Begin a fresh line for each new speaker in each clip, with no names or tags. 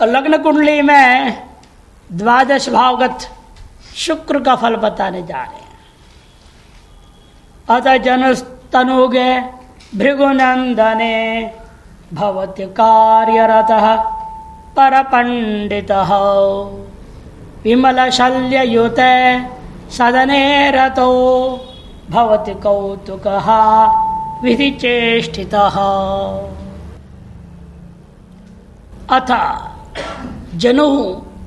और लग्न कुंडली में द्वादश भावगत शुक्र का फल बताने जा रहे हैं। अतः जनस्तनुगे भृगुनंदने भवति कार्यरतः परपंडितः विमलशल्ययुते सदने रतो भवति कौतुकः विधिचेष्टितः। अथ जनु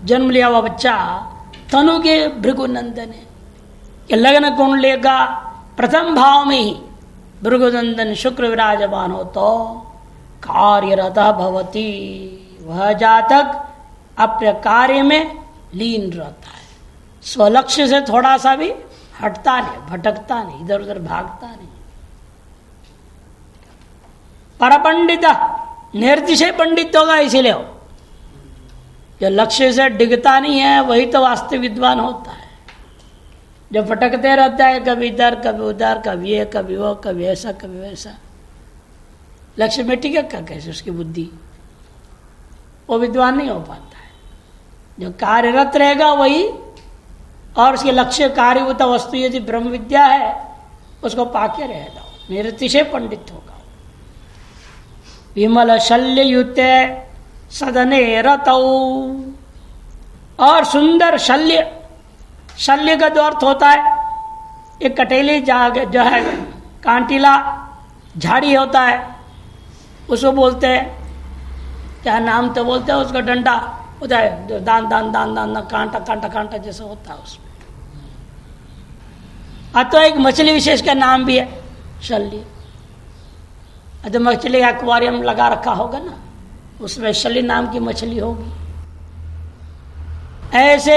जन्म लिया हुआ बच्चा तनु के भृगुनंदन है। लग्न कुंडली का प्रथम भाव में ही भृगुनंदन शुक्र विराजमान हो तो कार्यरत भवति, वह जातक अपने कार्य में लीन रहता है, स्वलक्ष्य से थोड़ा सा भी हटता नहीं, भटकता नहीं, इधर उधर भागता नहीं। परपंडित निर्तिशय पंडित होगा, इसीलिए हो जो लक्ष्य से डिगता नहीं है वही तो वास्तविक विद्वान होता है। जो भटकते रहता है कभी इधर कभी उधर, कभी ये कभी वो, कभी ऐसा कभी वैसा, लक्ष्य में टिकेगा कैसे उसकी बुद्धि, वो विद्वान नहीं हो पाता है। जो कार्यरत रहेगा वही, और उसके लक्ष्य कार्यभूत वस्तु यदि ब्रह्म विद्या है उसको पाके रहेगा, निरतिशय पंडित होगा। विमल शल्य युते सदने रतौ, और सुंदर शल्य, शल्य का जो अर्थ होता है एक कटेली जो है कांटीला झाड़ी होता है, उसको बोलते हैं, क्या नाम तो बोलते हैं उसका, डंडा होता है जो दान दान दान दान कांटा कांटा कांटा जैसा होता है उसमें। तो एक मछली विशेष का नाम भी है शल्य। तो मछली एक्वेरियम लगा रखा होगा ना, उसमें शल्य नाम की मछली होगी। ऐसे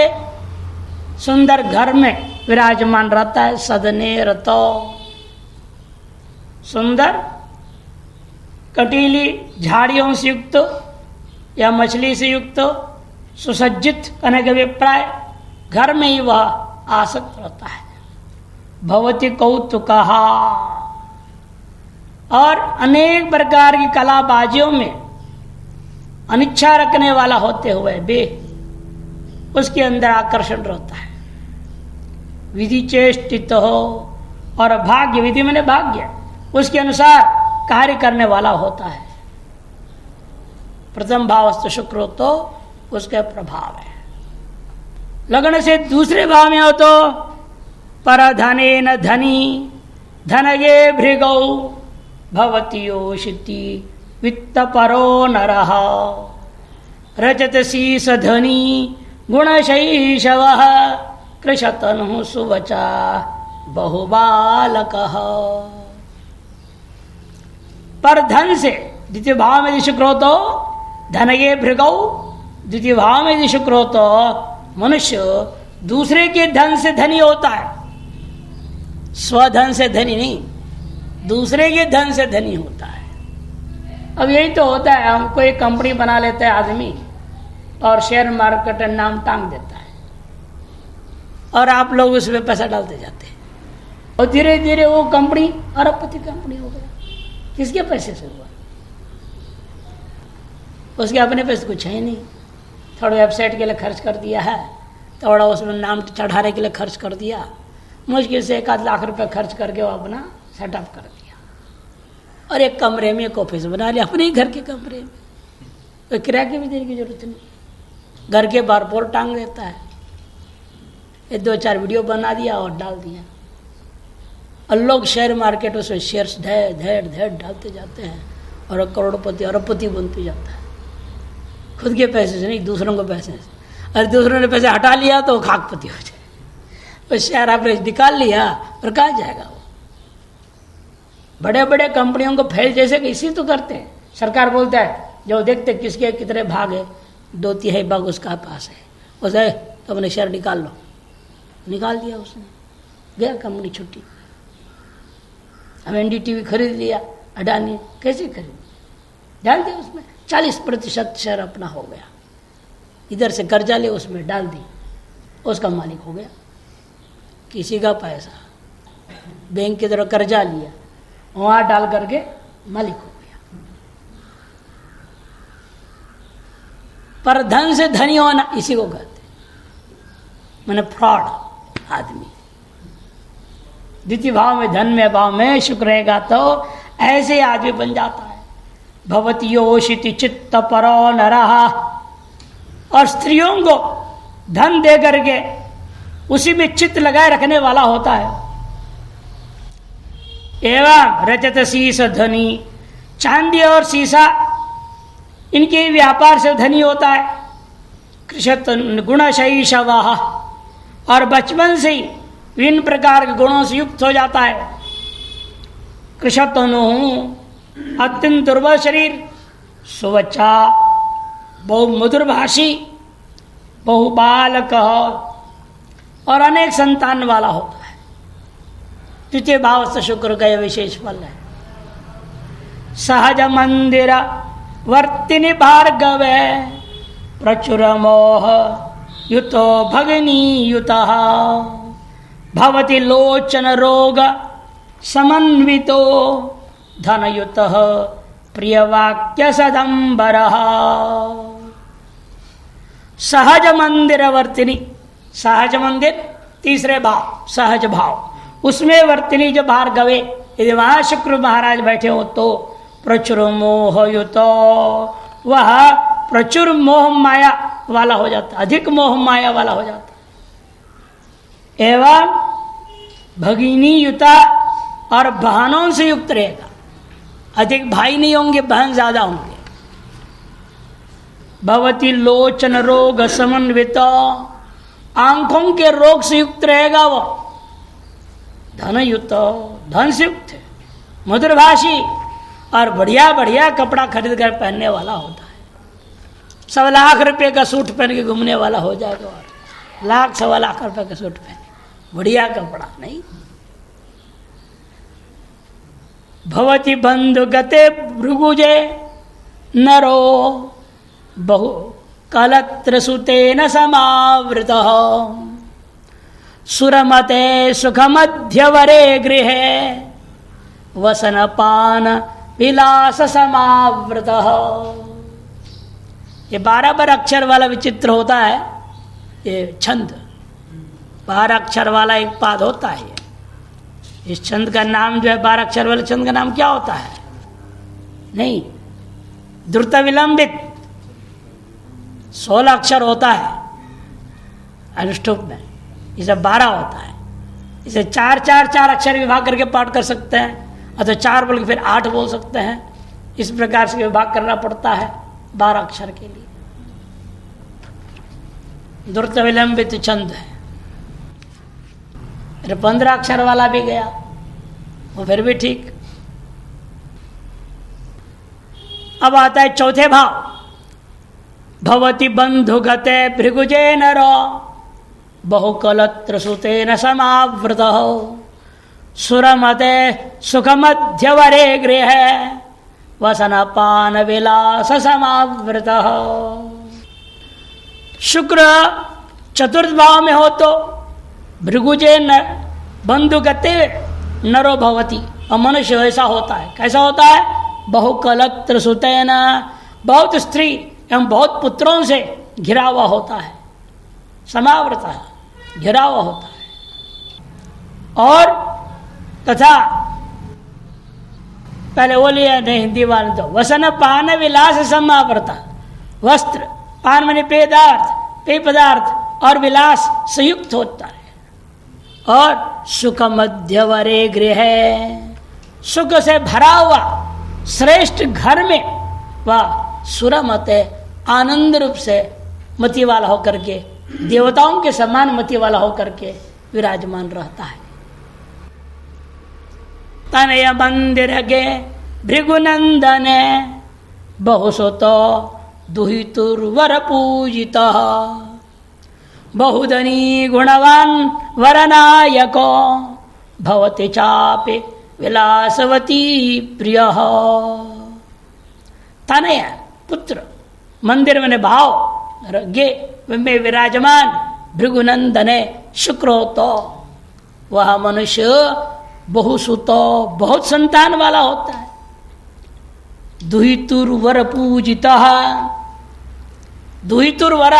सुंदर घर में विराजमान रहता है सदने रतो, सुंदर कटीली झाड़ियों से युक्त या मछली से युक्त सुसज्जित कहने के अभिप्राय घर में ही वह आसक्त रहता है। भवति कौतुकः, और अनेक प्रकार की कलाबाजियों में अनिच्छा रखने वाला होते हुए भी उसके अंदर आकर्षण रहता है। विधि चेष्टित हो, और भाग्य, विधि मैंने भाग्य, उसके अनुसार कार्य करने वाला होता है। प्रथम भावस्तु शुक्र हो तो उसका प्रभाव है। लग्न से दूसरे भाव में हो तो परधने न धनी धनगे भृगौ भवति योषिति वित्त परो नरः रजत शीस धनी गुणशैशवः कृशतनु सुवचा बहुबालकः। पर धन से द्वितीय भाव में यदि शुक्र हो तो धनगे भृगौ, द्वितीय भाव में यदि शुक्र हो तो मनुष्य दूसरे के धन से धनी होता है, स्वधन से धनी नहीं, दूसरे के धन से धनी होता है। अब यही तो होता है, हमको एक कंपनी बना लेता है आदमी और शेयर मार्केट नाम टांग देता है, और आप लोग उसमें पैसा डालते जाते हैं, और धीरे धीरे वो कंपनी अरबपति कंपनी हो गया। किसके पैसे से हुआ? उसके अपने पैसे कुछ है नहीं, थोड़ा वेबसाइट के लिए खर्च कर दिया है, थोड़ा उसमें नाम चढ़ाने के लिए खर्च कर दिया, मुश्किल से 1-8 लाख रुपए खर्च करके वो अपना सेटअप कर दिया, और एक कमरे में एक ऑफिस बना लिया, अपने ही घर के कमरे में, तो किराए की भी देने की जरूरत नहीं, घर के बाहर बोर्ड टांग देता है, ये 2-4 वीडियो बना दिया और डाल दिया, और लोग शेयर मार्केट उसमें शेयर्स ढेर ढेर ढेर डालते जाते हैं, और करोड़पति अरबपति बनते जाता है, खुद के पैसे से नहीं, दूसरों के पैसे से। और दूसरों ने पैसे हटा लिया तो खाकपति हो जाए, तो शेयर आपने निकाल लिया और कहाँ जाएगा वो? बड़े बड़े कंपनियों को फैल जैसे कि इसी तो करते हैं। सरकार बोलता है जो देखते किसके कितने भाग है, 2/3 भाग उसका पास है, उसे तो अपने शेयर निकाल लो, निकाल दिया उसने, गया कंपनी छुट्टी। अब NDTV खरीद लिया अडानी, कैसे खरीद, डाल दिया उसमें 40% शेयर अपना हो गया, इधर से कर्जा ले उसमें डाल दी, उसका मालिक हो गया। किसी का पैसा बैंक की तरफ कर्जा लिया, वहाँ डाल करके मालिक हो गया। पर धन से धनी होना इसी को कहते, मैंने फ्रॉड आदमी। द्वितीय भाव में, धन में, भाव में शुक्र रहेगा तो ऐसे आदमी बन जाता है। भवती योषिति चित्त परो नरहा, और स्त्रियों को धन दे करके उसी में चित्त लगाए रखने वाला होता है। एवं रजत शीस धनी, चांदी और शीशा इनके व्यापार से धनी होता है। कृषत गुणशैशवा, और बचपन से ही विभिन्न प्रकार के गुणों से युक्त हो जाता है। कृषतनु, अत्यंत दुर्बल शरीर, सुवच्चा, बहु मधुरभाषी, बहुबालक, और अनेक संतान वाला होता है। तृतीय भाव से शुक्र का यह विशेष फल है। सहज मंदिर वर्तिनि भार्गवे, प्रचुर मोह युतो भगिनी युतः, भवति लोचन रोग समन्वितो, धनयुतः प्रियवाक्य सदंबरः। सहज मंदिर वर्तिनी, सहज मंदिर तीसरे भाव, सहज भाव, उसमें वर्तिनी जो भार्गवे, यदि वहां शुक्र महाराज बैठे हो तो प्रचुर मोह युतो, वह प्रचुर मोह माया वाला हो जाता, अधिक मोह माया वाला हो जाता। एवं भगिनी युता, और बहनों से युक्त रहेगा। अधिक भाई नहीं होंगे, बहन ज्यादा होंगे। भवती लोचन रोग समन्वित, आंखों के रोग से युक्त रहेगा वो। धनयुत, धन से युक्त है, मधुरभाषी, और बढ़िया बढ़िया कपड़ा खरीद कर पहनने वाला होता है। 1.25 लाख रुपए का सूट पहन के घूमने वाला हो जाएगा, और लाख 1.25 लाख रुपए का सूट पहने, बढ़िया कपड़ा नहीं। भवति बंधु गते भृगुजे नरो, बहु कलत्र सुतेन समावृतः, सुरमते सुखमध्यवरे गृहे, वसनपान विलास समावृतः। ये 12 अक्षर वाला विचित्र होता है ये छंद। 12 अक्षर वाला एक पाद होता है। इस छंद का नाम जो है, 12 अक्षर वाले छंद का नाम क्या होता है? नहीं, द्रुत विलंबित 16 अक्षर होता है अनुष्टुप में, इसे 12 होता है। इसे 4 अक्षर विभाग करके पाठ कर सकते हैं, अथवा 4 बोल के फिर 8 बोल सकते हैं। इस प्रकार से विभाग करना पड़ता है 12 अक्षर के लिए। द्रुत विलंबित छंद है। 15 अक्षर वाला भी गया, वो फिर भी ठीक। अब आता है चौथे भाव। भवति बंधु गते भृगुजे नरो, बहुकलत्र सुतेन समावृतः, सुरमते सुखमध्यवरे गृहे, वसनपान विलास समावृतः। शुक्र चतुर्थ भाव में हो तो भृगुजे न बंधु गते नरो भवति, और मनुष्य ऐसा होता है। कैसा होता है? बहुकलत्र सुतेन, बहुत स्त्री एवं बहुत पुत्रों से घिरा हुआ होता है, समावृत है, घिरा हुआ होता है। और तथा पहले बोलिए नहीं हिंदी वाले तो, वसन पान विलास समावृत, वस्त्र, पान माने पेय पदार्थ और विलास संयुक्त होता है। और सुख मध्यवरे गृह, सुख से भरा हुआ श्रेष्ठ घर में वह सुरमत आनंद रूप से मति वाला होकर के, देवताओं के समान मति वाला होकर के विराजमान रहता है। तनय मंदिर गे भृगुनंदने, बहुसुतो दुहितुर्वर पूजिता, बहुधनी गुणवान वरनायको, भवति चापे विलासवती प्रिय। तनय पुत्र, मंदिर में भाव, गे में विराजमान, भृगुनंदने शुक्र हो तो वह मनुष्य बहुसुतो बहुत संतान वाला होता है। दुहितुर्वर पूजिता, दुहितुर वर,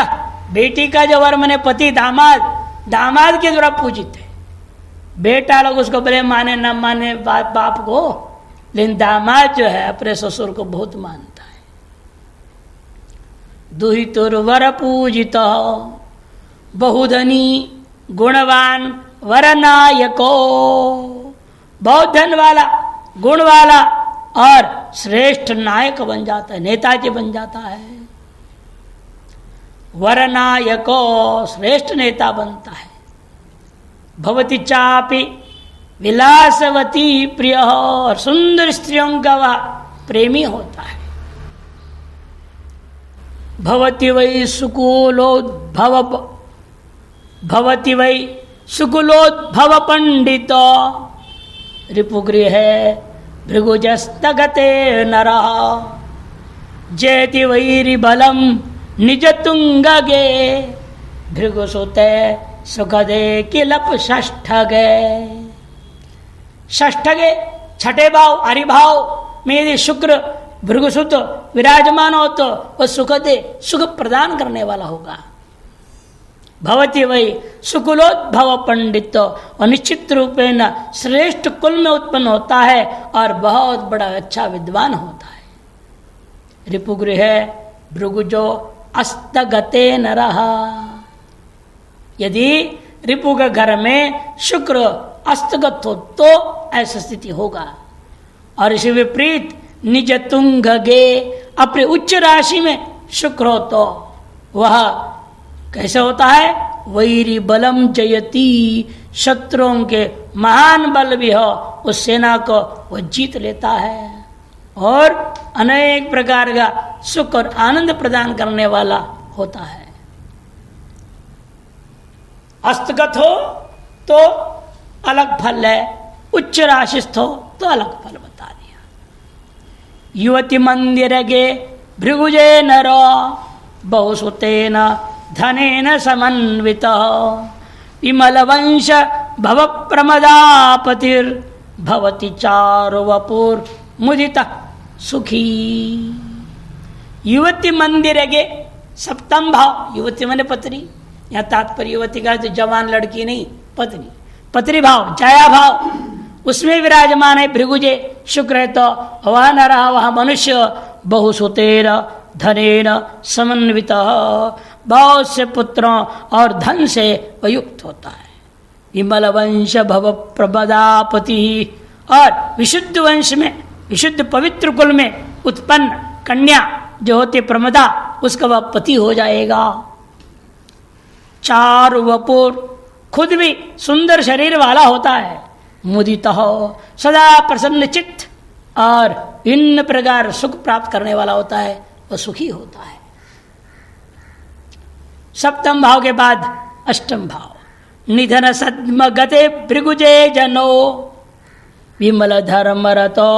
बेटी का जो वर मैंने पति दामाद, दामाद के द्वारा पूजित है। बेटा लोग उसको भले माने न माने बाप को, लेकिन दामाद जो है अपने ससुर को बहुत मानता है। दुहितुर वर पूजित बहुधनी गुणवान वरनायको, बहुत धन वाला, गुण वाला और श्रेष्ठ नायक बन जाता है, नेताजी बन जाता है। वरनायको, श्रेष्ठ नेता बनता है। भवती चापि विलासवती प्रिय, और सुंदर स्त्रियों का वह प्रेमी होता है। भवती वै सुकुलोद्भव, भवती वै सुकुलोद्भव पंडित, रिपुगृह भृगुजस्तगते नरः, जयति वैरिबलं निज तुंगगे, भृगुसुते सुखदे किलप षष्ठगे। षष्ठगे छठे भाव हरिभाव में यदि शुक्र भृगुसुत विराजमान हो तो वह सुखदे, सुख प्रदान करने वाला होगा। भवती वही सुकुलोद्भव पंडित, और निश्चित रूपेण श्रेष्ठ कुल में उत्पन्न होता है और बहुत बड़ा अच्छा विद्वान होता है। रिपुगृह भृगुजो अस्तगते नरः, यदि रिपु के घर में शुक्र अस्तगत हो तो ऐसी स्थिति होगा। और इसी विपरीत निज तुंगगे, अपने उच्च राशि में शुक्र हो तो वह कैसे होता है? वैरी बलम जयती, शत्रुओं के महान बल भी हो उस सेना को वह जीत लेता है और अनेक प्रकार का सुख और आनंद प्रदान करने वाला होता है। अस्तगत हो तो अलग फल है, उच्च राशिस्थ हो तो अलग फल बता दिया। युवती मंदिर गे भृगुजे नरो, बहुसुतेन धनेन समन्वित, विमल वंश भव प्रमदापतिर, भवति चारु वपुर मुदित सुखी। युवती मंदिर गे, सप्तम भाव, युवती माने पत्नी, यहाँ तात्पर्य युवती का तो जवान लड़की नहीं, पत्नी, पत्नी भाव, जया भाव, उसमें विराजमान है भृगुजे शुक्र है तो वह न रहा, वह मनुष्य बहुसुतेर धनेन समन्वित, बहुत से पुत्रों और धन से वह युक्त होता है। विमल वंश भव प्रबदापति, और विशुद्ध वंश में, विशुद्ध पवित्र कुल में उत्पन्न कन्या जो होती प्रमदा, उसका वह पति हो जाएगा। चारु वपुर, खुद भी सुंदर शरीर वाला होता है। मुदित हो, सदा प्रसन्न चित्त और भिन्न प्रकार सुख प्राप्त करने वाला होता है, वह सुखी होता है। सप्तम भाव के बाद अष्टम भाव, निधन सद्म गते भृगुजे जनो, विमल धर्म रतो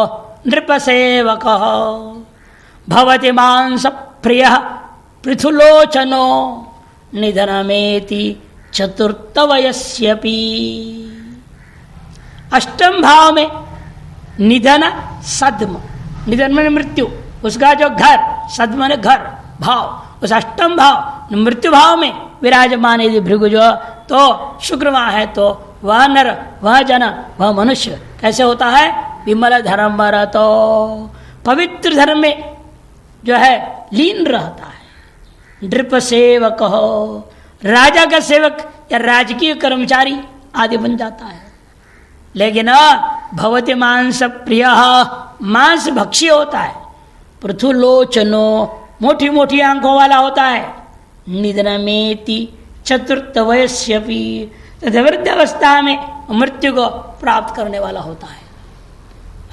नृप सेवक, भवति मांस प्रिय पृथुलोचनो, निधनमेति चतुर्थ वयस्यपि। अष्टम भाव में निधन सद्म, निधन में मृत्यु, उसका जो घर, सद्म ने घर भाव, उस अष्टम भाव मृत्यु भाव में विराजमान यदि भृगुज तो शुक्र वहां है तो वह नर, वह जन, वह मनुष्य कैसे होता है? विमल धर्म तो पवित्र धर्म में जो है लीन रहता है। नृप सेवक हो, राजा का सेवक या राजकीय कर्मचारी आदि बन जाता है। लेकिन भवति मांस प्रिय, मांस भक्षी होता है। पृथुलोचनो, मोटी मोटी आंखों वाला होता है। निधनमेति चतुर्थ वयस्यपि, तथा वृद्धावस्था में मृत्यु को प्राप्त करने वाला होता है।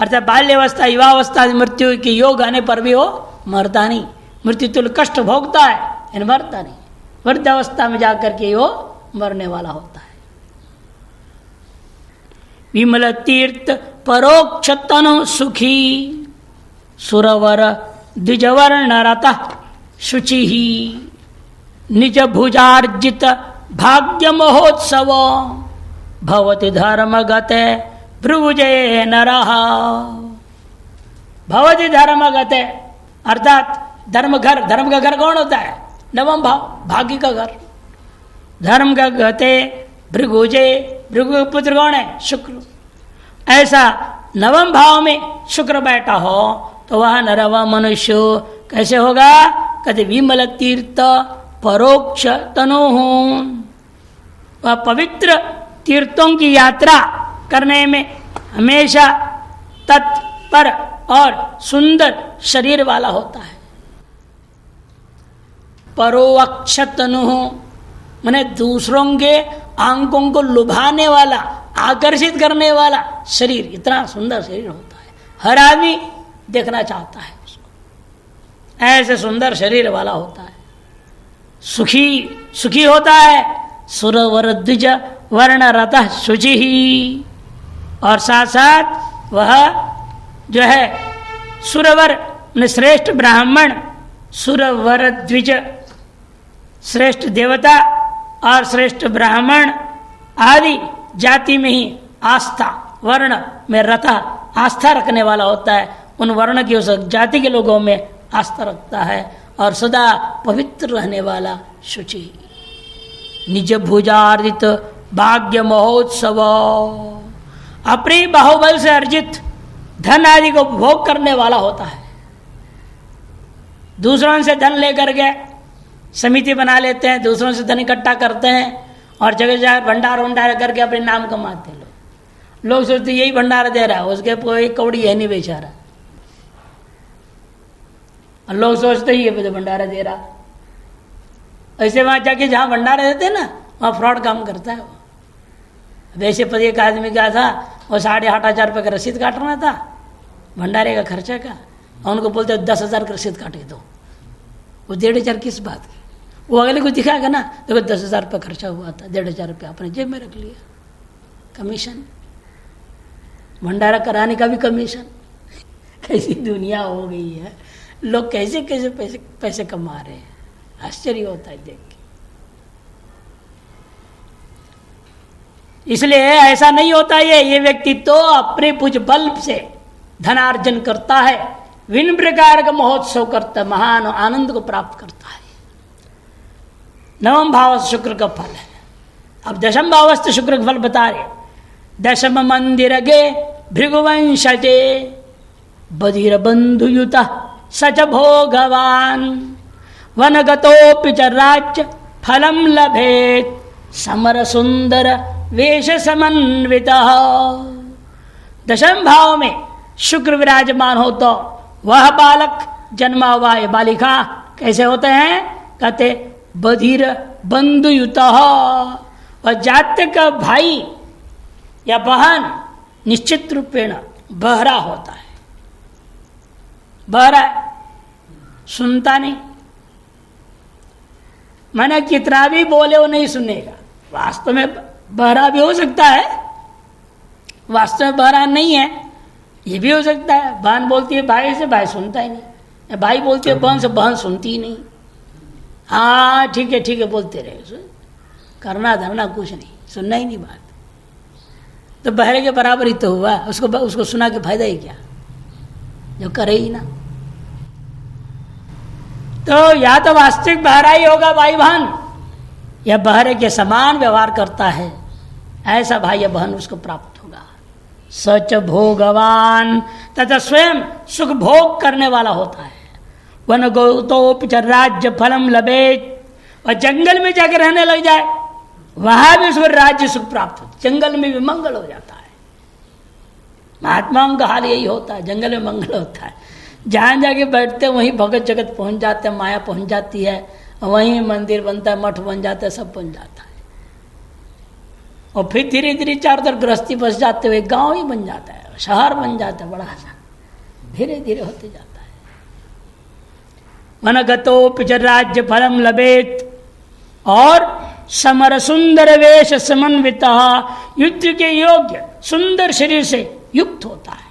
अर्थात बाल्यावस्था, युवावस्था मृत्यु के योग आने पर भी वो मरता नहीं, मृत्यु तुल्य कष्ट भोगता है, इन मरता नहीं। वृद्धावस्था में जाकर के वो मरने वाला होता है। विमल तीर्थ परोक्ष तनु सुखी, सुरवर द्विजवर्ण रता शुचि, निज भुजार्जित भाग्य महोत्सव, भवति धर्मगते भृगुजे नरः। भवति धर्मगते अर्थात धर्म घर, धर्म का घर कौन होता है? नवम भाव भाग्य का घर। धर्म का गते भृगुजे, भृगु पुत्र कौन है? शुक्र। ऐसा नवम भाव में शुक्र बैठा हो तो वह नरवा मनुष्य कैसे होगा? कहते विमल तीर्थ परोक्ष तनु। वह पवित्र तीर्थों की यात्रा करने में हमेशा तत्पर और सुंदर शरीर वाला होता है। परोक्ष तनु माने दूसरों के आंखों को लुभाने वाला, आकर्षित करने वाला शरीर, इतना सुंदर शरीर होता है। हर आदमी देखना चाहता है उसको, ऐसे सुंदर शरीर वाला होता है। सुखी सुखी होता है। सुरवर द्विज वर्ण रतः शुचि ही, और साथ साथ वह जो है सुरवर श्रेष्ठ ब्राह्मण, सुरवर द्विज श्रेष्ठ देवता और श्रेष्ठ ब्राह्मण आदि जाति में ही आस्था, वर्ण में रता आस्था रखने वाला होता है। उन वर्ण की उस जाति के लोगों में आस्था रखता है और सदा पवित्र रहने वाला शुचि। निज भुजार्जित भाग्य महोत्सव, अपने बाहुबल से अर्जित धन आदि को भोग करने वाला होता है। दूसरों से धन लेकर के समिति बना लेते हैं, दूसरों से धन इकट्ठा करते हैं और जगह जगह भंडार वंडार करके अपने नाम कमाते हैं। लोग सोचते यही भंडारा दे रहा है, उसके कोई कौड़ी है नहीं बेचारा। और लोग सोचते ही ये भंडारा दे रहा। ऐसे वहां जाके जहां भंडारा देते ना वहां फ्रॉड काम करता है वो। वैसे पति एक आदमी का था, वो 8,500 रुपये का रसीद काटना था भंडारे का खर्चा का, और उनको बोलते 10,000 का रसीद काटे दो। वो 1,500 किस बात की? वो अगले को दिखाएगा ना, देखो 10,000 रुपये खर्चा हुआ था, 1,500 रुपये अपने जेब में रख लिया। कमीशन, भंडारा कराने का भी कमीशन। कैसी दुनिया हो गई है, लोग कैसे कैसे पैसे कमा रहे हैं, आश्चर्य होता है देख के। इसलिए ऐसा नहीं होता ये व्यक्ति तो अपने पूज बल से धनार्जन करता है, विभिन्न प्रकार का महोत्सव करता है, महान आनंद को प्राप्त करता है। नवम भाव शुक्र का फल है। अब दशम भावस्थ शुक्र का फल बता रहे। दशम मंदिर गे भृगुवंशजे बधिर बंधुयुत सच भोगवान वनगतोपि च राज्य फलम लभेत समर सुंदर वेश समन्वित। दशम भाव में शुक्र विराजमान हो तो वह बालक जन्मा हुआ है, बालिका कैसे होते हैं? कहते बधिर बंधुयुत, और जात्य का भाई या बहन निश्चित रूपेण बहरा होता है। बहरा सुनता नहीं, मैंने कितना भी बोले वो नहीं सुनेगा। वास्तव में बहरा भी हो सकता है, वास्तव में बहरा नहीं है ये भी हो सकता है। बहन बोलती है भाई से, भाई सुनता ही नहीं, भाई बोलती है बहन से, बहन सुनती ही नहीं। हाँ ठीक है बोलते रहे, करना धरना कुछ नहीं, सुनना ही नहीं बात। तो बहरे के बराबर ही तो हुआ, उसको सुना के फायदा ही क्या, जो करे ही ना। तो या तो वास्तविक बहरा ही होगा भाई बहन, या बहरे के समान व्यवहार करता है, ऐसा भाई या बहन उसको प्राप्त होगा। सच भोगवान, तथा स्वयं सुख भोग करने वाला होता है। वन गौतोपि च राज्य फलम लभेत, और जंगल में जाकर रहने लग जाए वहां भी उसको राज्य सुख प्राप्त होता, जंगल में भी मंगल हो जाता है। महात्माओं का हाल यही होता है, जंगल में मंगल होता है। जहां जाके बैठते वहीं भगत जगत पहुंच जाते हैं, माया पहुंच जाती है, वहीं मंदिर बनता है, मठ बन जाता है, सब बन जाता है। और फिर धीरे धीरे चारों तरफ गृहस्थी बस जाते हुए गांव ही बन जाता है, शहर बन जाता है, बड़ा सा धीरे धीरे होते जाता है। वनगतोपि च राज्य फलम लभेत, और समर सुंदर वेश समन्विता, युद्ध के योग्य सुंदर शरीर से युक्त होता है।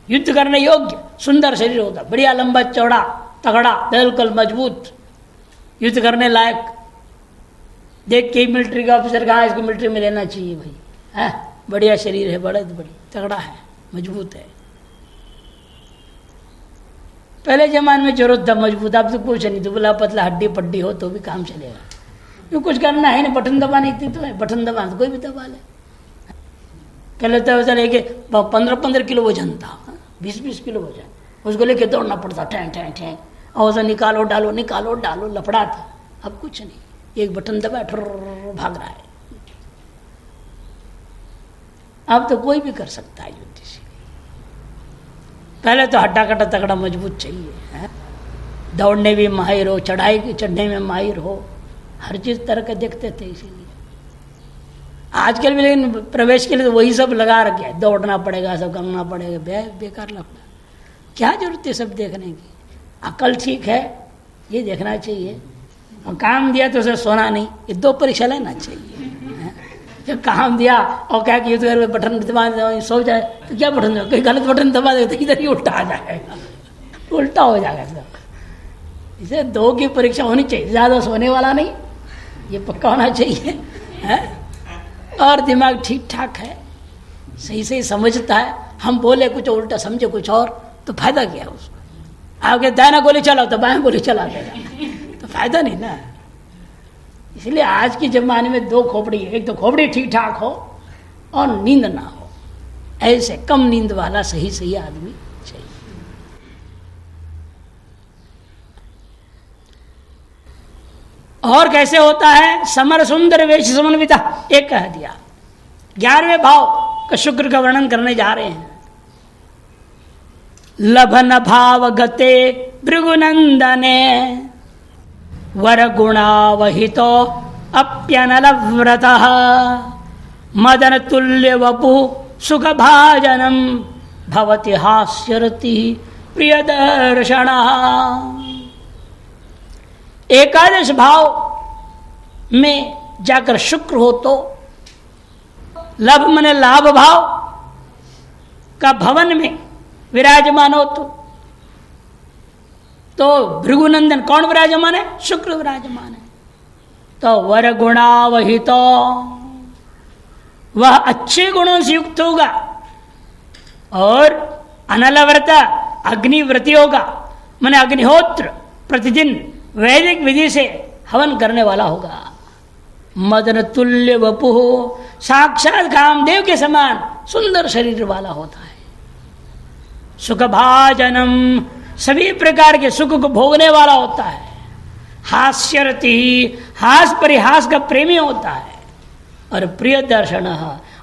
युद्ध करने योग्य सुंदर शरीर होता है, बढ़िया लंबा चौड़ा तगड़ा बिल्कुल मजबूत, युद्ध करने लायक। देख के मिलिट्री का ऑफिसर कहा इसको मिलिट्री में लेना चाहिए भाई, है बढ़िया शरीर है, बड़ी तगड़ा है, मजबूत है। पहले जमाने में जरूरत था मजबूत, अब तो कुछ नहीं, दुबला पतला हड्डी पड्डी हो तो भी काम चलेगा। क्यों कुछ करना है नहीं, बटन दबाने इतनी तो है, बटन दबा तो कोई भी दबा ले। पहले तो ऐसा लेके 15-15 किलो वजन था, 20-20 किलो वजन, उसको लेके दौड़ना पड़ता, ठैं ठैं ठैं, और उसे निकालो डालो लफड़ा था। अब कुछ नहीं, एक बटन दबा ठुर भाग रहा है। अब तो कोई भी कर सकता है युद्ध से। पहले तो हड्डा कट्टा तगड़ा मजबूत चाहिए है? दौड़ने भी माहिर हो, चढ़ने में माहिर हो, हर चीज तरह के देखते थे। इसीलिए आजकल भी लेकिन प्रवेश के लिए तो वही सब लगा रखे है, दौड़ना पड़ेगा, सब करना पड़ेगा, बेकार लफड़ा। क्या जरूरत है सब देखने की? अकल ठीक है ये देखना चाहिए, और काम दिया तो उसे सोना नहीं, ये 2 परीक्षा लेना चाहिए। जब काम दिया और क्या कि बटन दबा सो जाए तो क्या बटन दबा, कोई गलत बटन दबा दे तो इधर ही उल्टा आ जाएगा, उल्टा हो जाएगा सब। इसे 2 की परीक्षा होनी चाहिए, ज़्यादा सोने वाला नहीं, ये पक्का होना चाहिए है? और दिमाग ठीक ठाक है, सही सही समझता है। हम बोले कुछ उल्टा समझे कुछ और तो फायदा क्या उसको? आपके दाहिना गोली चलाओ तो बाएं गोली चला देगा, तो फायदा नहीं ना। इसलिए आज के जमाने में 2 खोपड़ी है, एक तो खोपड़ी ठीक ठाक हो और नींद ना हो, ऐसे कम नींद वाला सही सही आदमी चाहिए। और कैसे होता है? समर सुंदर वेश समन्विता, एक कह दिया। 11वें भाव का शुक्र का वर्णन करने जा रहे हैं। लभन भाव गते भृगुनंदने वर गुणावहितो अप्यनल व्रत मदन तुल्य वपु सुख भाजनम भवति हास्यरति प्रिय दर्शन। एकादश भाव में जाकर शुक्र हो तो लभ मने लाभ भाव का भवन में विराजमान हो तो भृगुनंदन कौन विराजमान है? शुक्र विराजमान है। तो वर गुणावहित, वह अच्छे गुणों से युक्त होगा और अनलव्रत अग्निव्रती होगा, माने अग्निहोत्र प्रतिदिन वैदिक विधि से हवन करने वाला होगा। मदन तुल्य वपु, साक्षात कामदेव के समान सुंदर शरीर वाला होता है। सुखभाजनम, सभी प्रकार के सुख को भोगने वाला होता है। हास्यरति, हास परिहास का प्रेमी होता है। और प्रिय दर्शन,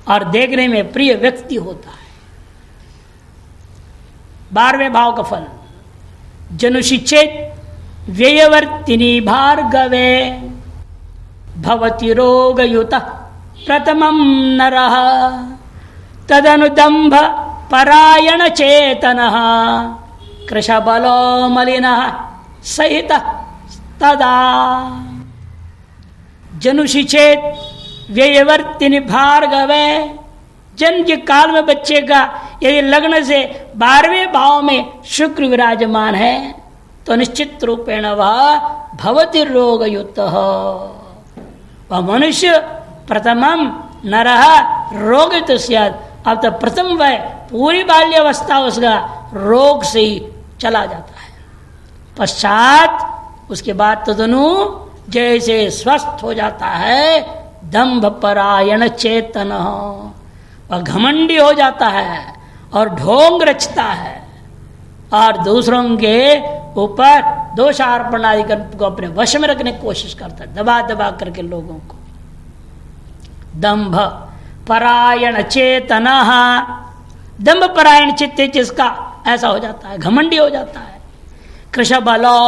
और देखने में प्रिय व्यक्ति होता है। 12वें भाव का फल, जनुषिचेत व्ययवर्तिनी भार्गवे भवति रोगयुत प्रथमं नरः तदनुदंभ परायण चेतनः कृशबलो मलिनः सहित तदा। जनुषिचेत व्ययवर्तिनि भार्गवे, जन्म के काल में बच्चे का यदि लग्न से 12वें भाव में शुक्र विराजमान है तो निश्चित रूपेण वह भवति रोगयुतः, वह मनुष्य प्रथमम नरः रोगयुत स्यात्। अब तो प्रथम वह पूरी बाल्यावस्था उसका रोग से ही चला जाता है। पश्चात उसके बाद तो दोनों जैसे स्वस्थ हो जाता है, दंभ परायण चेतन, वह घमंडी हो जाता है और ढोंग रचता है और दूसरों के ऊपर दोषारोपण आदि को अपने वश में रखने की कोशिश करता है, दबा दबा करके लोगों को। दंभ परायण चेतन, दंभ परायण चित्त जिसका ऐसा हो जाता है, घमंडी हो जाता है। कृश बलो,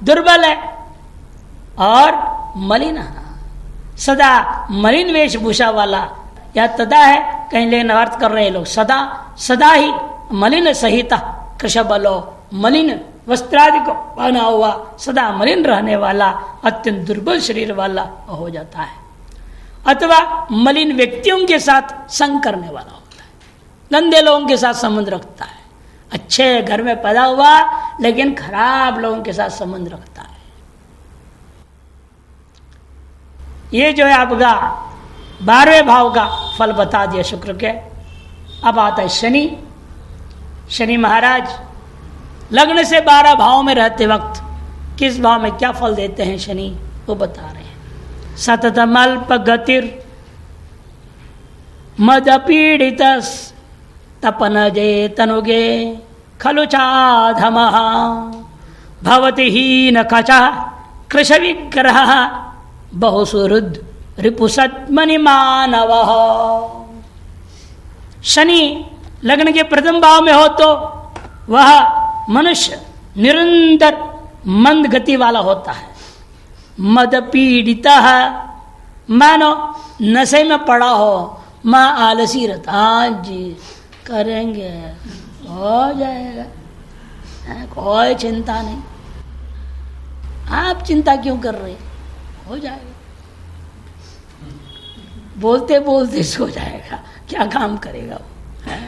दुर्बल है और मलिन, सदा मलिन वेशभूषा वाला, या तदा है कहीं लेकिन अर्थ कर रहे हैं लोग, सदा सदा ही मलिन सहित कृश बलो, मलिन वस्त्रादि को पहना हुआ सदा मलिन रहने वाला अत्यंत दुर्बल शरीर वाला हो जाता है। अथवा मलिन व्यक्तियों के साथ संग करने वाला होता है, गंदे लोगों के साथ संबंध रखता है। अच्छे घर में पैदा हुआ लेकिन खराब लोगों के साथ संबंध रखता है। ये जो है आपका 12वें भाव का फल बता दिया शुक्र के। अब आता है शनि। शनि महाराज लग्न से 12 भाव में रहते वक्त किस भाव में क्या फल देते हैं शनि, वो बता रहे हैं। सततमल्प गतिर मद पीड़ित तपनजे तनुगे खलु चाधमः भवति हीन कचा कृश विग्रह बहुसुहृद रिपुसत्मनि मानव। शनि लग्न के प्रथम भाव में हो तो वह मनुष्य निरंतर मंद गति वाला होता है। मद पीड़ित है, मानो नशे में पड़ा हो, माँ आलसी रहता, हाँ जी करेंगे हो जाएगा, कोई चिंता नहीं, आप चिंता क्यों कर रहे, हो जाएगा, बोलते बोलते सो जाएगा, क्या काम करेगा वो है?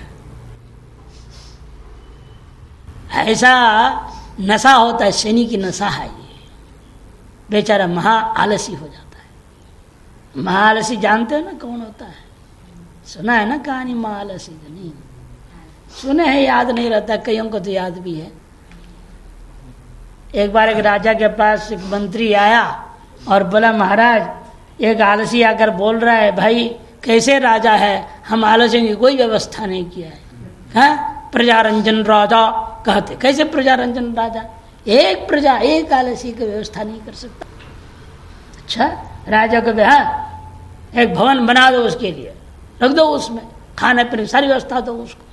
ऐसा नशा होता है, शनि की नशा है ये। बेचारा महा आलसी हो जाता है। महाआलसी जानते हो ना कौन होता है? सुना है ना कहानी महाआलसी? नहीं सुने हैं, याद नहीं रहता, कईयों को तो याद भी है। एक बार एक राजा के पास एक मंत्री आया और बोला, महाराज एक आलसी आकर बोल रहा है, भाई कैसे राजा है, हम आलसी की कोई व्यवस्था नहीं किया है। हाँ, प्रजारंजन राजा कहते, कैसे प्रजारंजन राजा, एक प्रजा एक आलसी की व्यवस्था नहीं कर सकता। अच्छा, राजा को हाँ एक भवन बना दो, उसके लिए रख दो, उसमें खाने पीने सारी व्यवस्था दो उसको।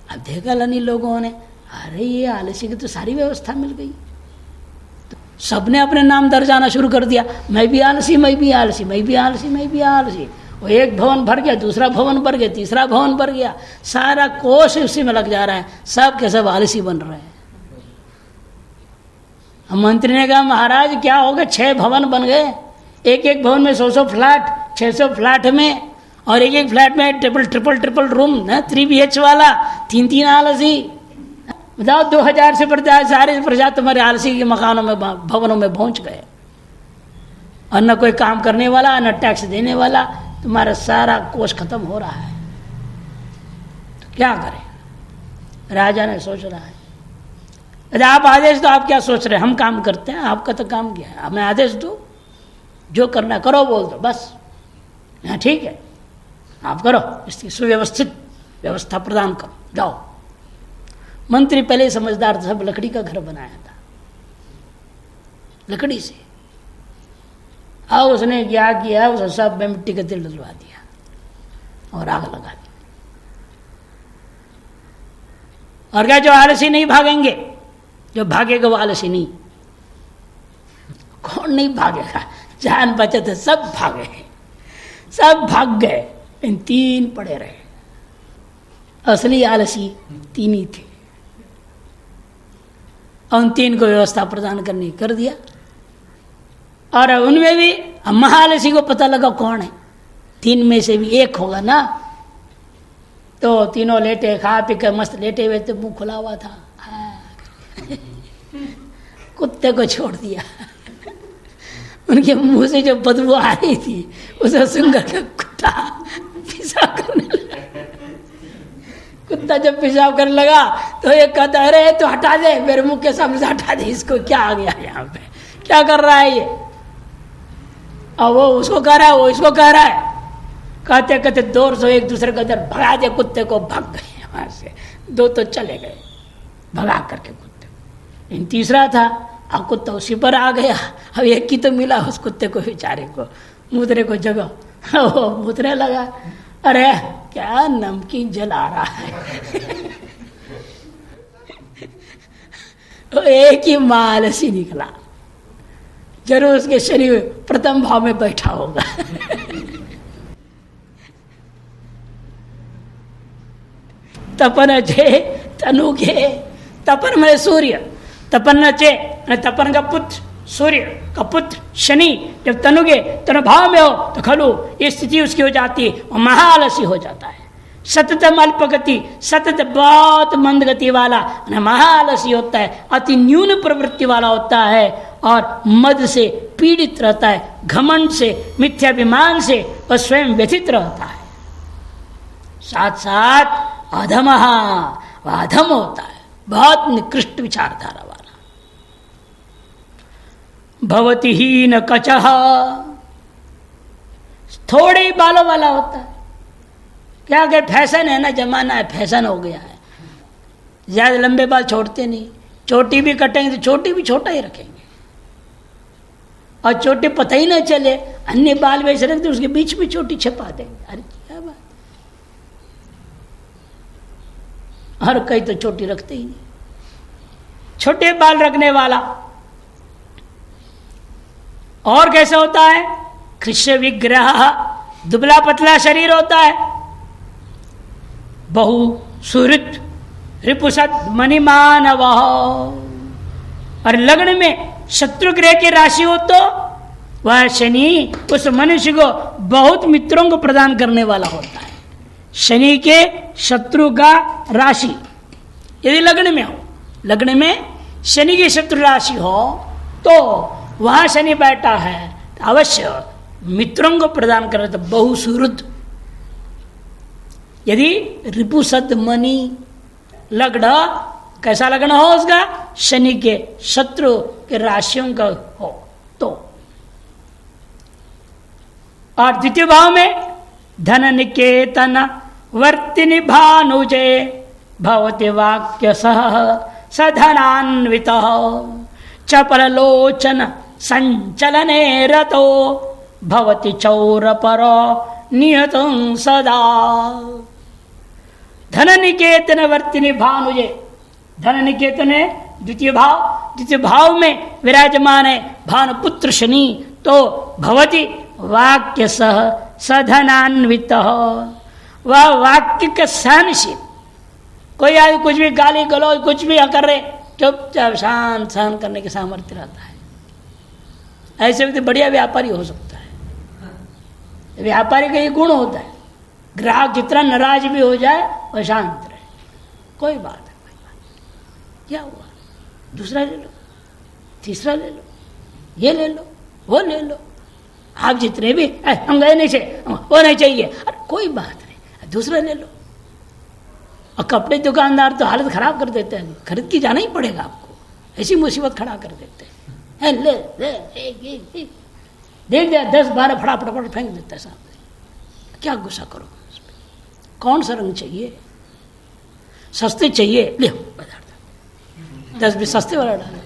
अब देखा नहीं लोगों ने, अरे ये आलसी की तो सारी व्यवस्था मिल गई, तो सबने अपने नाम दर्ज आना शुरू कर दिया, मैं भी आलसी, मैं भी आलसी, मैं भी आलसी, मैं भी आलसी। वो एक भवन भर गया, दूसरा भवन भर गया, तीसरा भवन भर गया, सारा कोष उसी में लग जा रहा है, सब के सब आलसी बन रहे हैं। मंत्री ने कहा, महाराज क्या होगा, 6 भवन बन गए, एक एक भवन में 100 फ्लैट, 600 फ्लैट में, और एक एक फ्लैट में ट्रिपल रूम ना, 3 BH वाला, 3 आलसी। बताओ 2000 से बढ़ता सारे प्रजा तुम्हारे आलसी के मकानों में भवनों में पहुंच गए, और न कोई काम करने वाला, न टैक्स देने वाला, तुम्हारा सारा कोष खत्म हो रहा है, तो क्या करें? राजा ने सोच रहा है, अरे आप आदेश दो, आप क्या सोच रहे हैं, हम काम करते हैं, आपका तो काम क्या है, मैं आदेश दो, जो करना करो, बोल दो बस, हाँ ठीक है आप करो, इसकी सुव्यवस्थित व्यवस्था प्रदान करो, जाओ। मंत्री पहले समझदार था, सब लकड़ी का घर बनाया था, लकड़ी से। अब उसने क्या किया, उसे सब में मिट्टी का तेल डलवा दिया और आग लगा दी। और क्या, जो आलसी नहीं भागेंगे, जो भागेगा वो आलसी नहीं। कौन नहीं भागेगा, जान बचत है, सब भागे, सब भाग गए, इन 3 पड़े रहे। असली आलसी 3 ही थे, उन 3 को व्यवस्था प्रदान करने कर दिया। और उनमें भी महाआलसी को पता लगा कौन है, 3 में से भी एक होगा ना, तो तीनों लेटे, खा पी कर मस्त लेटे हुए थे, मुंह खुला हुआ था, कुत्ते को छोड़ दिया। उनके मुंह से जो बदबू आ रही थी, उसे सुन कर कुत्ता पेशाब करने लगा। कुत्ता जब पेशाब करने लगा तो एक कहता है, अरे तो हटा दे, मेरे मुंह के सामने से हटा दे इसको, क्या आ गया यहाँ पे, क्या कर रहा है ये? और वो उसको कह रहा है, वो इसको कह रहा है, कहते कहते दूर से एक दूसरे को इधर भगा दे, कुत्ते को भाग गए वहां से, 2 तो चले गए भगा करके कुत्ते। इन तीसरा था, अब कुत्ता उसी पर आ गया, अब एक ही तो मिला उस कुत्ते को, बेचारे को मुद्रे को जगह, वो मुद्रे लगा, अरे क्या नमकीन जला रहा है। तो एक ही मालसी निकला, जरूर उसके शरीर प्रथम भाव में बैठा होगा। तपन चे तनुगे, तपन में सूर्य, तपन चे तपन का पुत्र, सूर्य का पुत्र शनि जब तनुगे तनु भाव में हो तो खलु ये स्थिति उसकी हो जाती है, और महाआलसी हो जाता है। सततम अल्पगति, सतत बहुत मंद गति वाला महाआलसी होता है, अति न्यून प्रवृत्ति वाला होता है, और मद से पीड़ित रहता है, घमंड से, मिथ्याभिमान से वह स्वयं व्यथित रहता है। साथ साथ अधम, वह अधम होता है, बहुत निकृष्ट विचारधारा वाला। भवति हीन कचह, थोड़े ही बालों वाला होता है। क्या अगर फैशन है ना, जमाना है, फैशन हो गया है, ज्यादा लंबे बाल छोड़ते नहीं, चोटी भी कटेंगे तो चोटी भी छोटा ही रखेंगे, और चोटी पता ही ना चले, अन्य बाल वैसे रखते उसके बीच में चोटी छपा देंगे। अरे क्या बात, हर कई तो चोटी रखते ही नहीं, छोटे बाल रखने वाला। और कैसे होता है? कृष्ण विग्रह, दुबला पतला शरीर होता है। बहु सुहृत रिपुसत मणिमानव, और लग्न में शत्रु ग्रह की राशि हो तो वह शनि उस मनुष्य को बहुत मित्रों को प्रदान करने वाला होता है। शनि के शत्रु का राशि यदि लग्न में हो, लग्न में शनि की शत्रु राशि हो तो वहां शनि बैठा है तो अवश्य मित्रों को प्रदान करे तो बहु सुहृद। यदि रिपुसद मणि लग्न, कैसा लग्न हो उसका? शनि के शत्रु के राशियों का हो तो। और द्वितीय भाव में धन निकेतन वर्तिनि भानुजे भवति वाक्य सह सधनान्वित चपल लोचन संचलने रतो भवति चौर पर नियतं सदा। धन निकेतन वर्तिनि भानुजे, धन निकेतन है द्वितीय भाव, द्वितीय भाव में विराजमान है भानुपुत्र शनि, तो भवति वाक्य सह सधनान्वित, वह वाक्य का सहनशील। कोई आदमी कुछ भी गाली गलौज कुछ भी कर रहे, चुपचाप शांत सहन करने के सामर्थ्य रहता है। ऐसे व्यक्ति बढ़िया व्यापारी हो सकता है। व्यापारी का ये गुण होता है, ग्राहक जितना नाराज भी हो जाए वह शांत रहे, कोई बात है, कोई बात। क्या हुआ? दूसरा ले लो, तीसरा ले लो, ये ले लो, वो ले लो, आप जितने भी हम गए नहीं चाहिए, वो नहीं चाहिए, अरे कोई बात नहीं, दूसरा ले लो। और कपड़े दुकानदार तो हालत खराब कर देते हैं, खरीद के जाना ही पड़ेगा आपको, ऐसी मुसीबत खड़ा कर देते हैं। ले ले देख दे 10-12 फटाफट फेंक देता है सामने। क्या गुस्सा करो? कौन सा रंग चाहिए? सस्ते चाहिए, ले बाजार 10-20 सस्ते वाला डाले।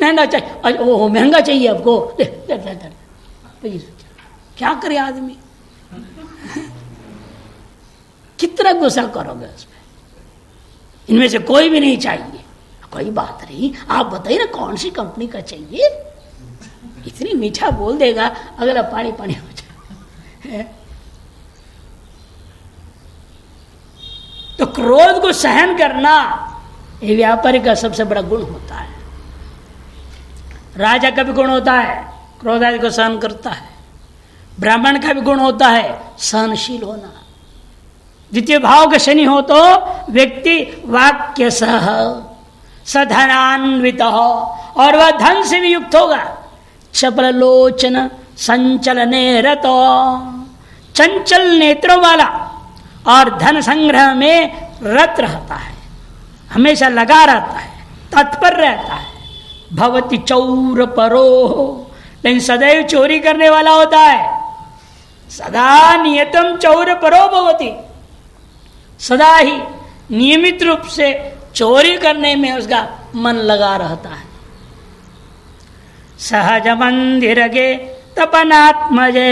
नहीं ना चाहिए, वो महंगा चाहिए आपको, ले ले ले ले। क्या करे आदमी? कितना गुस्सा करोगे उसमें? इनमें से कोई भी नहीं चाहिए, कोई बात नहीं, आप बताइए ना कौन सी कंपनी का चाहिए। इतनी मीठा बोल देगा, अगला पानी पानी हो जाए। तो क्रोध को सहन करना ये व्यापारी का सबसे बड़ा गुण होता है। राजा का भी गुण होता है, क्रोध आदि को सहन करता है। ब्राह्मण का भी गुण होता है सहनशील होना। द्वितीय भाव का शनि हो तो व्यक्ति वाक्य सह सधनान्वित हो, और वह धन से भी युक्त होगा। चपल लोचन संचलने रतो, चंचल नेत्रों वाला और धन संग्रह में रत रहता है, हमेशा लगा रहता है, तत्पर रहता है। भवति चौर परो, लेकिन सदैव चोरी करने वाला होता है। सदा नियतम चौर परो भवति, सदा ही नियमित रूप से चोरी करने में उसका मन लगा रहता है। सहज मंदिर गे तपनात्मजे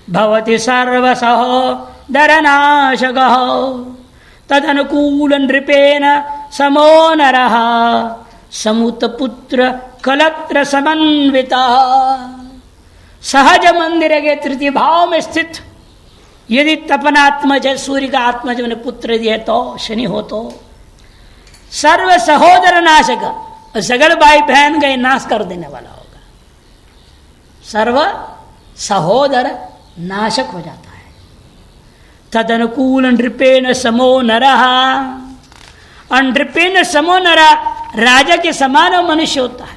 भवति सर्वसहो दरनाशगः तदनुकूल नृपेण समो नरः समुतपुत्र कलत्र समन्विता। सहज मंदिर के तृतीय भाव में स्थित यदि तपनात्मज सूर्य का आत्मज मैंने पुत्र दिए तो शनि हो तो सर्व सहोदर नाशक, सगल भाई बहन का नाश कर देने वाला होगा। सर्व सहोदर नाशक हो जाता है। तदनुकूल नृपेण समो नरः, और नृपेण समो नरः राजा के समान मनुष्य होता है।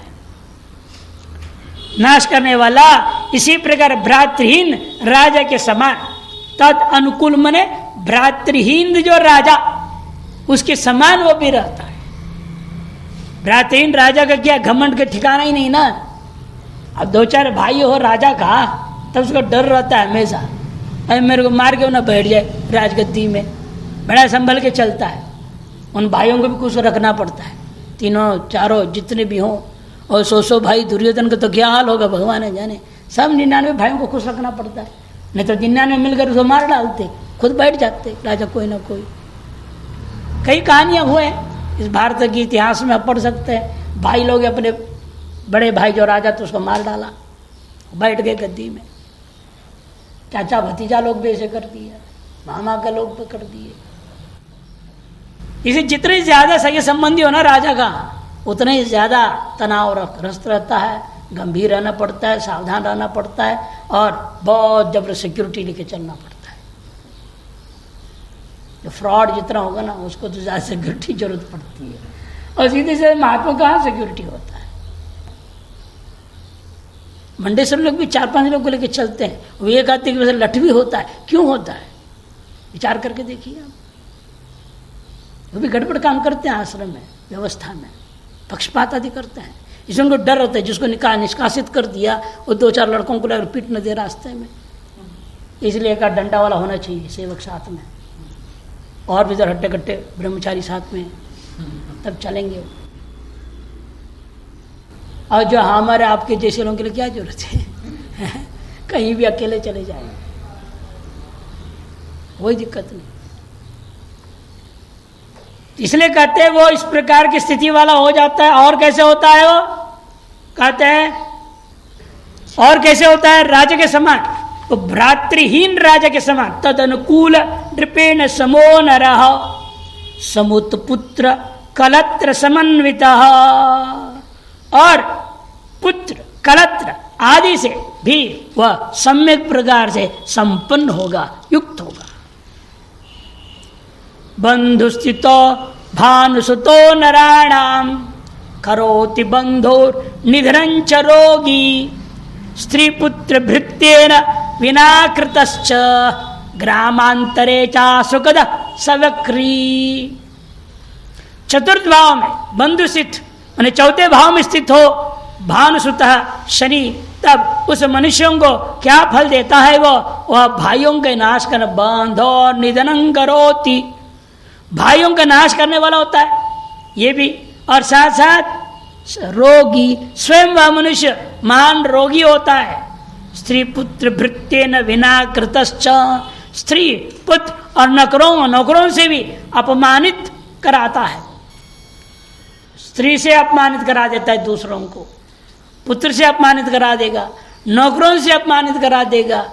नाश करने वाला इसी प्रकार भ्रातृहीन राजा के समान, तद अनुकूल मने भ्रातृहीन जो राजा उसके समान वो भी रहता है। भ्रातृहीन राजा का क्या घमंड का ठिकाना ही नहीं ना। अब 2-4 भाई हो राजा का, तब उसको डर रहता है हमेशा, अरे मेरे को मार के ना बैठ जाए राजगद्दी में, बड़ा संभल के चलता है। उन भाइयों को भी कुछ रखना पड़ता है, 3-4 जितने भी हों। और 100 भाई, दुर्योधन का तो क्या हाल होगा भगवान है जाने। सब 99 भाइयों को खुश रखना पड़ता है, नहीं तो 99 मिलकर उसको मार डालते, खुद बैठ जाते राजा कोई ना कोई। कई कहानियां हुए इस भारत के इतिहास में, आप पढ़ सकते हैं। भाई लोग अपने बड़े भाई जो राजा तो उसको मार डाला, बैठ गए गद्दी में। चाचा भतीजा लोग भी ऐसे कर दिए, मामा के लोग भी कर दिए। इसे जितने ज्यादा सगे संबंधी हो ना राजा का, उतने ही ज्यादा तनाव ग्रस्त रहता है, गंभीर रहना पड़ता है, सावधान रहना पड़ता है, और बहुत जबर सिक्योरिटी लेके चलना पड़ता है। जो फ्रॉड जितना होगा ना, उसको तो ज्यादा सिक्योरिटी जरूरत पड़ती है, और सीधे से महात्मा कहाँ सिक्योरिटी होता है। मंडेश्वर लोग भी 4-5 लोग को लेकर चलते हैं, वो एक आदमी की वजह से लठ भी होता है। क्यों होता है, विचार करके देखिए आप। वो भी गड़बड़ काम करते हैं आश्रम में, व्यवस्था में, पक्षपात आदि करते हैं। इसमें उनको डर होता है, जिसको निष्कासित कर दिया वो 2-4 लड़कों को लेकर पीट न दे रास्ते में। इसलिए एक डंडा वाला होना चाहिए सेवक साथ में, और भी इधर हट्टे कट्टे ब्रह्मचारी साथ में, तब चलेंगे। और जो हमारे आपके जैसे लोगों के लिए क्या जरूरत है कहीं भी अकेले चले जाएंगे, कोई दिक्कत नहीं। इसलिए कहते हैं वो इस प्रकार की स्थिति वाला हो जाता है। और कैसे होता है वो, कहते हैं और कैसे होता है, राजा के समान, तो भ्रातृहीन राजा के समान। तद अनुकूल नृपेण समो नरः समुत पुत्र कलत्र समन्वितः, और पुत्र कलत्र आदि से भी वह सम्यक प्रकार से संपन्न होगा, युक्त होगा। बंधुस्थितो भानुसुतो नराणाम करोति बंधोर निधनंच रोगी स्त्री पुत्र भृत्येन विनाकृतश्च ग्रामांतरे चा सुखद सवक्री। चतुर्थ भाव में बंधुस्थित माने चौथे भाव में स्थित हो भानुसुतः शनि, तब उस मनुष्यों को क्या फल देता है, वह भाइयों के नाश करना, बंधो निधनं करोति, भाइयों का नाश करने वाला होता है ये भी। और साथ साथ रोगी, स्वयं वह मनुष्य महान रोगी होता है। स्त्री पुत्र भृत्येन विनाकृतश्च, स्त्री पुत्र और नौकरों से भी अपमानित कराता है। स्त्री से अपमानित करा देता है दूसरों को, पुत्र से अपमानित करा देगा, नौकरों से अपमानित करा देगा।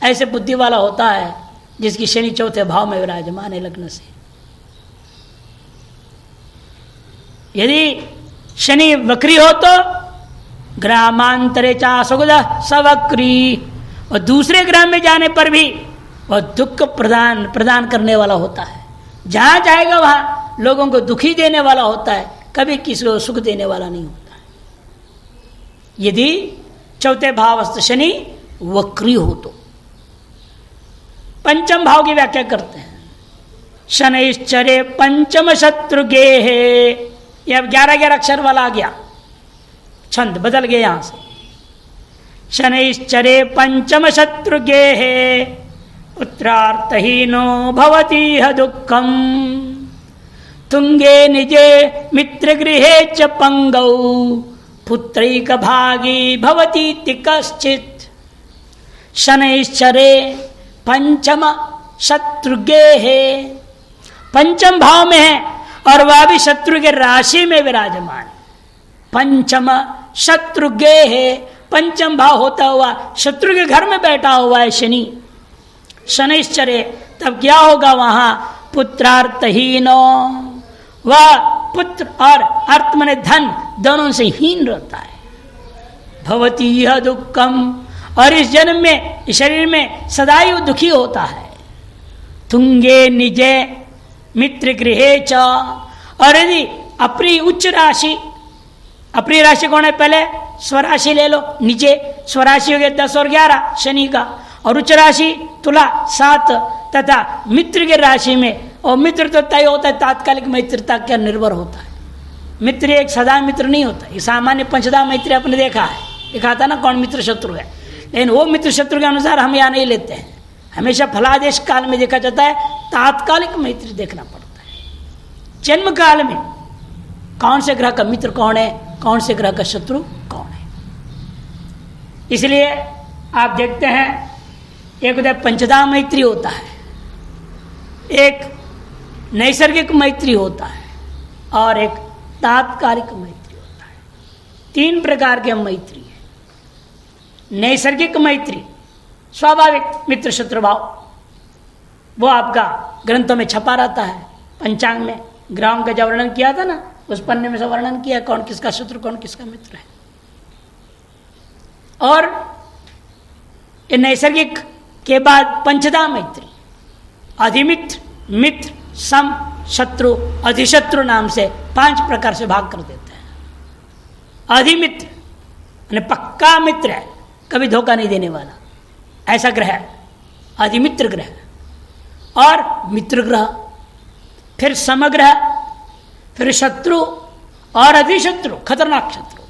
ऐसे बुद्धि वाला होता है जिसकी शनि चौथे भाव में विराजमान है लग्न से। यदि शनि वक्री हो तो ग्रामांतरे चा सुगद सवक्री, और दूसरे ग्राम में जाने पर भी वह दुख प्रदान करने वाला होता है। जहां जाएगा वहां लोगों को दुखी देने वाला होता है, कभी किसी को सुख देने वाला नहीं होता है। यदि चौथे भावस्थ शनि वक्री हो तो। पंचम भाव की व्याख्या करते हैं, शनैश्चर्य पंचम शत्रुगे है। ये अब 11 अक्षर वाला आ गया, छंद बदल गए यहां से। शनैश्चर्य पंचम शत्रुगे है पुत्रार्थहीनो भवति ह दुःखम तुंगे निजे मित्र गृहे च पंगौ पुत्रैक भागी भवतीति कश्चित्। शनैश्चर्य पंचम शत्रुगे है, पंचम भाव में है और वह भी शत्रु के राशि में विराजमान। पंचम शत्रुगे है, पंचम भाव होता हुआ शत्रु के घर में बैठा हुआ है शनि। शनैश्चर्य, तब क्या होगा वहां, पुत्रार्थहीनो, वह पुत्र और अर्थ माने धन दोनों से हीन रहता है। भवती यह दुखम, और इस जन्म में इस शरीर में सदैव दुखी होता है। तुंगे निजे मित्र गृहे च, और यदि अपनी उच्च राशि, अपनी राशि कौन है, पहले स्वराशि ले लो, नीचे स्वराशि हो गया 10 और 11 शनि का, और उच्च राशि तुला 7 तथा मित्र के राशि में, और मित्र तो तय होता है तात्कालिक मित्रता क्या निर्भर होता है। मित्र एक सदा मित्र नहीं होता। ये सामान्य पंचधा मैत्री आपने देखा है, दिखाता ना कौन मित्र शत्रु है, लेकिन वो मित्र शत्रु के अनुसार हम यहाँ नहीं लेते हैं। हमेशा फलादेश काल में देखा जाता है, तात्कालिक मैत्री देखना पड़ता है। जन्म काल में कौन से ग्रह का मित्र कौन है, कौन से ग्रह का शत्रु कौन है। इसलिए आप देखते हैं एक उदय पंचधा मैत्री होता है, एक नैसर्गिक मैत्री होता है और एक तात्कालिक मैत्री होता है। तीन प्रकार के मैत्री है। नैसर्गिक मैत्री स्वाभाविक मित्र शत्रु भाव, वो आपका ग्रंथों में छपा रहता है। पंचांग में ग्रहों का जब वर्णन किया था ना, उस पन्ने में से वर्णन किया कौन किसका शत्रु कौन किसका मित्र है। और ये नैसर्गिक के बाद पंचधा मैत्री, अधिमित्र, मित्र, सम, शत्रु, अधिशत्रु नाम से 5 प्रकार से भाग कर देते हैं। अधिमित्र यानी पक्का मित्र है, कभी धोखा नहीं देने वाला, ऐसा ग्रह है अधिमित्र ग्रह। और मित्र ग्रह, फिर समग्रह, फिर शत्रु और अधिशत्रु खतरनाक शत्रु,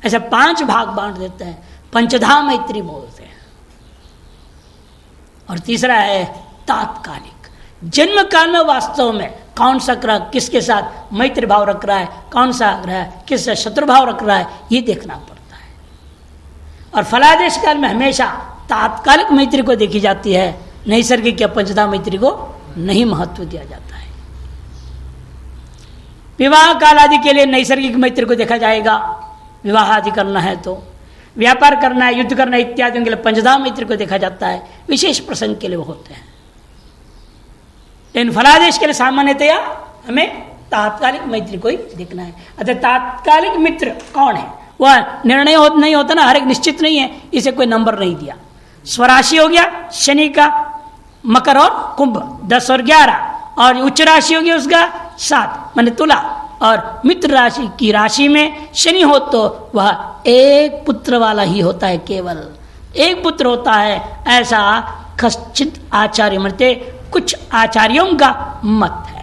ऐसे 5 भाग बांट देते हैं, पंचधा मैत्री बोलते हैं। और तीसरा है तात्कालिक। जन्म काल में वास्तव में कौन सा ग्रह किसके साथ मैत्री भाव रख रहा है, कौन सा ग्रह किससे शत्रु भाव रख रहा है, ये देखना पड़ता है। और फलादेश काल में हमेशा तात्कालिक मैत्री को देखी जाती है, नैसर्गिक या पंचधा मैत्री को नहीं महत्व दिया जाता है। विवाह काल आदि के लिए नैसर्गिक मैत्री को देखा जाएगा, विवाह आदि करना है तो, व्यापार करना है, युद्ध करना है इत्यादि के लिए पंचधा मैत्री को देखा जाता है, विशेष प्रसंग के लिए वो होते हैं। लेकिन फलादेश के लिए सामान्यतया हमें तात्कालिक मैत्री को ही देखना है। अतः तात्कालिक मित्र कौन है वह निर्णय नहीं होता ना, हर एक निश्चित नहीं है, इसे कोई नंबर नहीं दिया। स्वराशि हो गया शनि का मकर और कुंभ 10 और 11, और उच्च राशि हो गया उसका 7 माने तुला, और मित्र राशि की राशि में शनि हो तो वह एक पुत्र वाला ही होता है, केवल एक पुत्र होता है, ऐसा कश्चित आचार्य मते कुछ आचार्यों का मत है।